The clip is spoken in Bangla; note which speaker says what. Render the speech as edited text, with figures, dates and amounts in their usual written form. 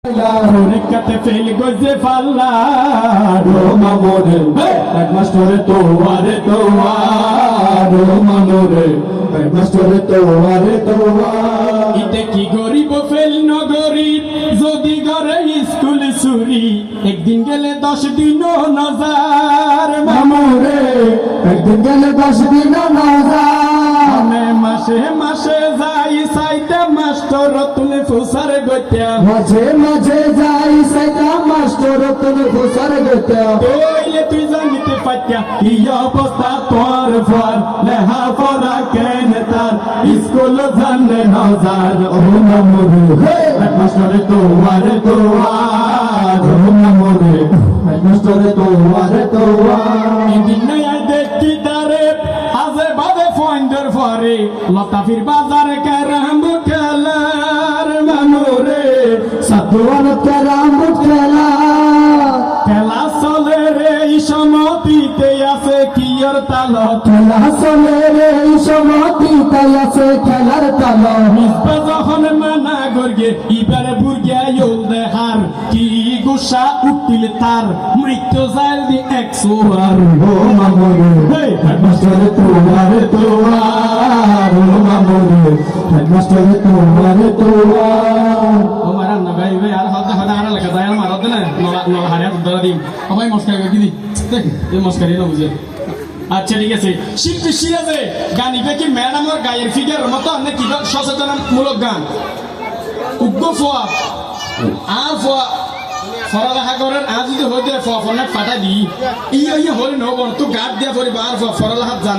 Speaker 1: পরীক্ষাতে ফেল গজে ফাল্লা মামরে হেডমাস্টারে তোয়ারে তোয়ার মামরে হেডমাস্টারে তোয়ারে তোয়ার ইতে কি গরিব ফেল নগরীব যদি ঘরে স্কুল চুরি একদিন গেলে 10 দিন নজার মামরে
Speaker 2: একদিন গেলে 10 দিন নজার
Speaker 1: মাসে মাসে যাই সাইতে মাস্টার তুলে ফুসার গত্যা
Speaker 2: মাঝে মাঝে যাই সাইতা মাস্টার তুলে ফুসার গত্যা
Speaker 1: কইলে তুই জানিতে পাইয়া কি অবস্থা তোর ফর লেহা পড়া কেন তার স্কুল জানলে নজার ও মামরে হেডমাস্টারে তোয়ারে তোয়ার ও মামরে হেডমাস্টারে তোয়ারে তোয়ার দিন নাই দেখি তারে আজে বাদে ফন্ডর ফরে লতাফির বাজারে কারাম খেলার মামরে
Speaker 2: সাতওয়ান কেরাম খেলা
Speaker 1: খেলা চলে রে সমতিতে আছে কিয়র তাল
Speaker 2: খেলা চলে রে সমতিতে আছে খেলার তাল
Speaker 1: মিসবা যখন মানা গর্গে ইবারে বুর্গিয়া ইউল দেহার কি গুসা উঠিল তার মৃত্যু জাল দি 100 আর
Speaker 2: ও মামরে হেডমাস্টারে তোয়ারে তোয়ার ও মামরে হেডমাস্টারে তোয়ারে তোয়ার
Speaker 1: ও মারা না ভাই ভাই আর হদা হদা আর লাগা যায় আমার হদা না নলা হারিয়া দরা দিম ভাই মস্কারি কি দি দেখ এই মস্কারি না বুঝে আচ্ছা ঠিক আছে শিল্পী সিরাজে গানিবে কি ম্যাডামর গায়ের ফিগার মতো না কি সচেতনমূলক গান উগ্র ফোয়া আর ফোয়া ফরালেখা করেন আজ যদি হইতে ফোয়া ফোনে ফাটা দি ইয়ে হলে নব তো গাট দিয়া পরিবার ফরালেখাত জান